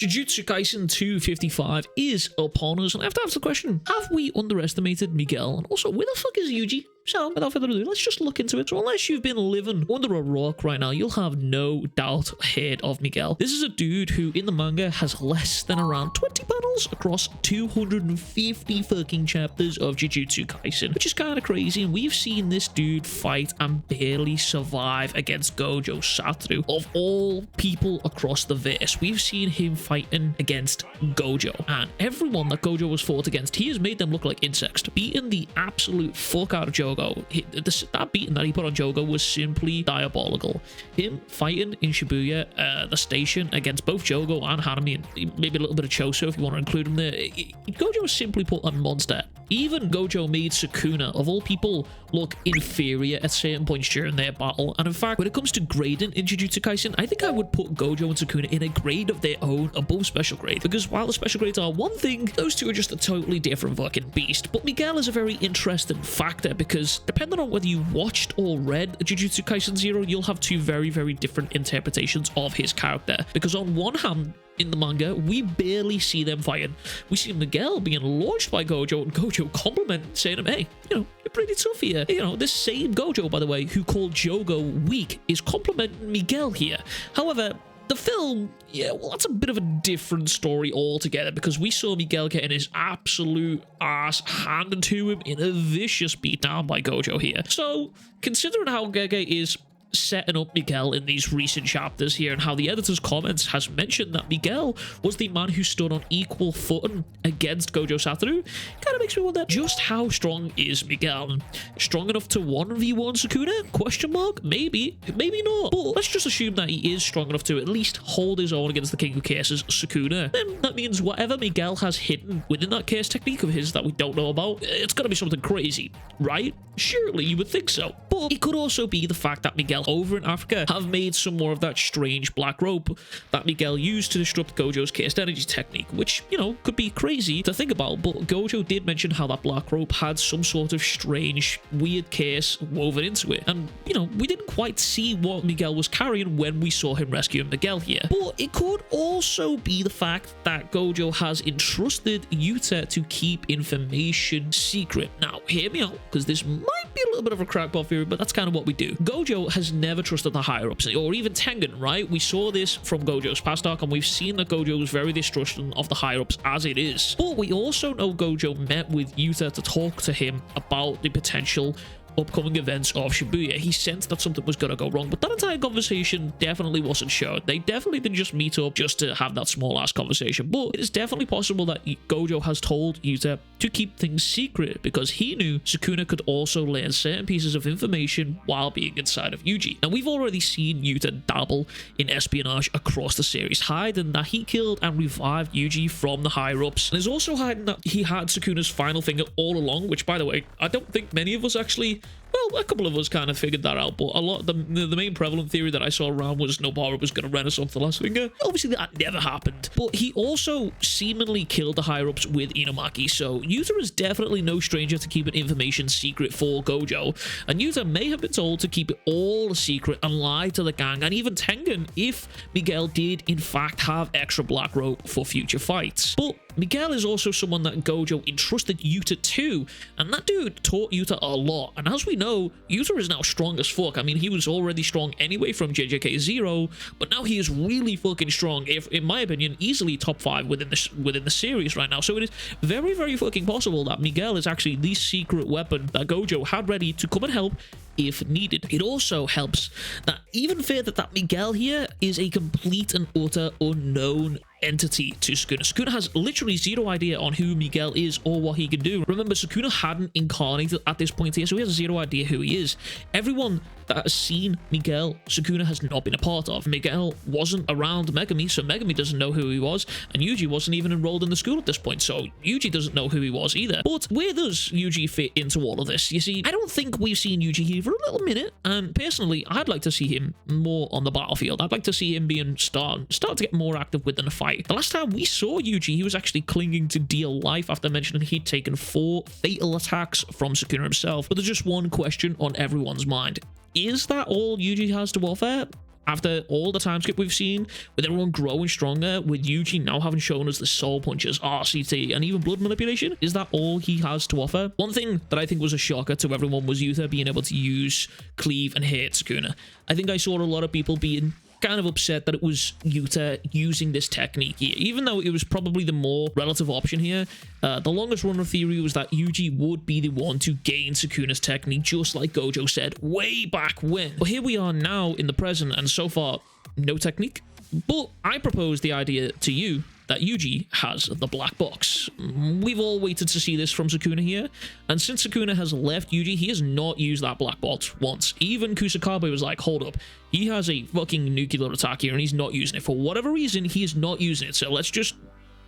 Jujutsu Kaisen 255 is upon us, and I have to ask the question, have we underestimated Miguel? And also, where the fuck is Yuji? So, without further ado, let's just look into it. So, unless you've been living under a rock right now, you'll have no doubt heard of Miguel. This is a dude who, in the manga, has less than around 20 panels across 250 fucking chapters of Jujutsu Kaisen, which is kind of crazy, and we've seen this dude fight and barely survive against Gojo Satoru. Of all people across the verse, we've seen him fighting against Gojo, and everyone that Gojo was fought against, he has made them look like insects, beating the absolute fuck out of Jogo. That beating that he put on Jogo was simply diabolical. Him fighting in Shibuya, the station, against both Jogo and Hanami, and maybe a little bit of Choso if you want to include him there. Gojo was simply put on monster. Even Gojo made Sukuna, of all people, look inferior at certain points during their battle. And in fact, when it comes to grading in Jujutsu Kaisen, I think I would put Gojo and Sukuna in a grade of their own above special grade. Because while the special grades are one thing, those two are just a totally different fucking beast. But Miguel is a very interesting factor because depending on whether you watched or read Jujutsu Kaisen 0, you'll have two very, very different interpretations of his character. Because on one hand, in the manga, we barely see them fighting. We see Miguel being launched by Gojo, and Gojo complimenting, saying, hey, you're pretty tough here. This same Gojo, by the way, who called Jogo weak, is complimenting Miguel here. However, the film, that's a bit of a different story altogether, because we saw Miguel getting his absolute ass handed to him in a vicious beatdown by Gojo here. So, considering how Gege is setting up Miguel in these recent chapters here, and how the editor's comments has mentioned that Miguel was the man who stood on equal footing against Gojo Satoru, kind of makes me wonder, just how strong is Miguel? Strong enough to 1v1 Sukuna? Question mark? Maybe, maybe not. But let's just assume that he is strong enough to at least hold his own against the King of Curses, Sukuna. Then that means whatever Miguel has hidden within that curse technique of his that we don't know about, it's gotta be something crazy, right? Surely you would think so. But it could also be the fact that Miguel over in Africa have made some more of that strange black rope that Miguel used to disrupt Gojo's cursed energy technique, which, could be crazy to think about, but Gojo did mention how that black rope had some sort of strange, weird curse woven into it, and, we didn't quite see what Miguel was carrying when we saw him rescuing Miguel here. But it could also be the fact that Gojo has entrusted Yuta to keep information secret. Now, hear me out, because this might be a little bit of a crackpot theory, but that's kind of what we do. Gojo has never trusted the higher-ups, or even Tengen, right? We saw this from Gojo's past arc, and we've seen that Gojo is very distrusting of the higher-ups as it is. But we also know Gojo met with Yuta to talk to him about the potential upcoming events of Shibuya. He sensed that something was going to go wrong, but that entire conversation definitely wasn't shown. They definitely didn't just meet up just to have that small-ass conversation, but it is definitely possible that Gojo has told Yuta to keep things secret because he knew Sukuna could also learn certain pieces of information while being inside of Yuji. Now, we've already seen Yuta dabble in espionage across the series, hiding that he killed and revived Yuji from the higher-ups, and is also hiding that he had Sukuna's final finger all along, which, by the way, I don't think many of us actually... Well, a couple of us kind of figured that out, but a lot the main prevalent theory that I saw around was Nobara was going to renaissance the last finger. Obviously, that never happened. But he also seemingly killed the higher-ups with Inumaki, so Yuta is definitely no stranger to keeping information secret for Gojo, and Yuta may have been told to keep it all a secret and lie to the gang, and even Tengen, if Miguel did in fact have extra black rope for future fights. But Miguel is also someone that Gojo entrusted Yuta to, and that dude taught Yuta a lot, and as we know, Yuta is now strong as fuck. I mean, he was already strong anyway from JJK 0, but now he is really fucking strong, if, in my opinion, easily top 5 within the series right now. So it is very, very fucking possible that Miguel is actually the secret weapon that Gojo had ready to come and help if needed. It also helps that even further that Miguel here is a complete and utter unknown entity to Sukuna. Sukuna has literally zero idea on who Miguel is or what he can do. Remember, Sukuna hadn't incarnated at this point here, so he has zero idea who he is. Everyone that has seen Miguel, Sukuna has not been a part of. Miguel wasn't around Megami, so Megami doesn't know who he was, and Yuji wasn't even enrolled in the school at this point, so Yuji doesn't know who he was either. But where does Yuji fit into all of this? You see, I don't think we've seen Yuji here for a little minute, and personally, I'd like to see him more on the battlefield. I'd like to see him being start to get more active within the fight. The last time we saw Yuji, he was actually clinging to deal life after mentioning he'd taken 4 fatal attacks from Sukuna himself. But there's just one question on everyone's mind. Is that all Yuji has to offer? after all the time skip we've seen, with everyone growing stronger, with Yuji now having shown us the soul punches, RCT, and even blood manipulation, is that all he has to offer? One thing that I think was a shocker to everyone was Yuta being able to use cleave and hit Sukuna. I think I saw a lot of people being kind of upset that it was Yuta using this technique here, even though it was probably the more relative option here. The longest run of theory was that Yuji would be the one to gain Sukuna's technique, just like Gojo said way back when. But here we are now in the present, and so far, no technique. But I propose the idea to you that Yuji has the black box. We've all waited to see this from Sukuna here, and since Sukuna has left Yuji, he has not used that black box once. Even Kusakabe was like, hold up, he has a fucking nuclear attack here and he's not using it. For whatever reason, he is not using it, so let's just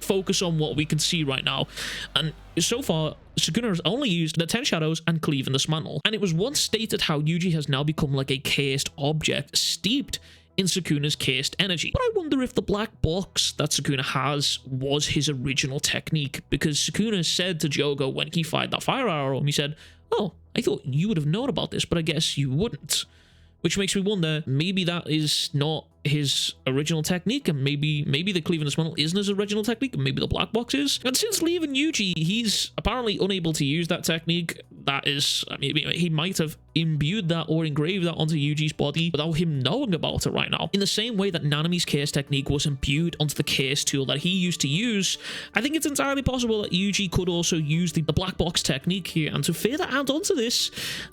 focus on what we can see right now. And so far, Sukuna has only used the 10 shadows and cleave and dismantle, and it was once stated how Yuji has now become like a cursed object, steeped in Sukuna's cursed energy. But I wonder if the black box that Sukuna has was his original technique, because Sukuna said to Jogo when he fired that fire arrow, and he said, oh, I thought you would have known about this, but I guess you wouldn't. Which makes me wonder, maybe that is not his original technique, and maybe the cleave and dismantle isn't his original technique, and maybe the black box is. And since leaving Yuji, he's apparently unable to use that technique. That is, I mean, he might have imbued that or engraved that onto Yuji's body without him knowing about it right now. In the same way that Nanami's curse technique was imbued onto the curse tool that he used to use, I think it's entirely possible that Yuji could also use the black box technique here. And to further add onto this,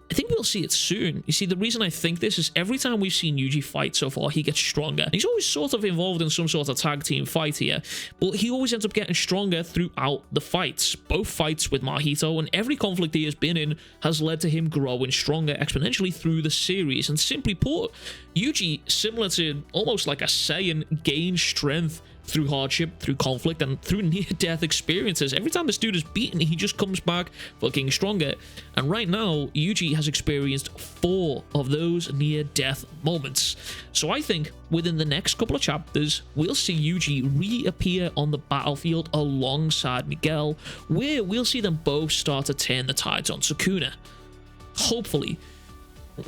I think we'll see it soon. You see, the reason I think this is every time we've seen Yuji fight so far, he gets stronger. He's always sort of involved in some sort of tag team fight here, but he always ends up getting stronger throughout the fights. Both fights with Mahito and every conflict he has been in has led to him growing stronger exponentially through the series. And simply put, Yuji, similar to almost like a Saiyan, gains strength through hardship, through conflict, and through near-death experiences. Every time this dude is beaten, he just comes back fucking stronger. And right now, Yuji has experienced 4 of those near-death moments. So I think within the next couple of chapters, we'll see Yuji reappear on the battlefield alongside Miguel, where we'll see them both start to turn the tides on Sukuna. Hopefully.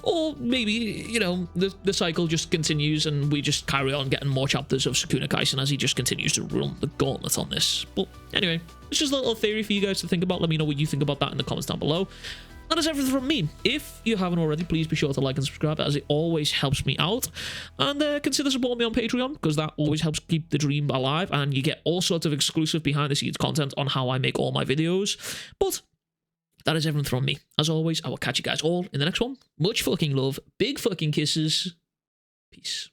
Or maybe, you know, the cycle just continues and we just carry on getting more chapters of Sukuna Kaisen as he just continues to run the gauntlet on this. But anyway, it's just a little theory for you guys to think about. Let me know what you think about that in the comments down below. That is everything from me. If you haven't already, please be sure to like and subscribe, as it always helps me out. And consider supporting me on Patreon, because that always helps keep the dream alive, and you get all sorts of exclusive behind-the-scenes content on how I make all my videos. But that is everything from me. As always, I will catch you guys all in the next one. Much fucking love. Big fucking kisses. Peace.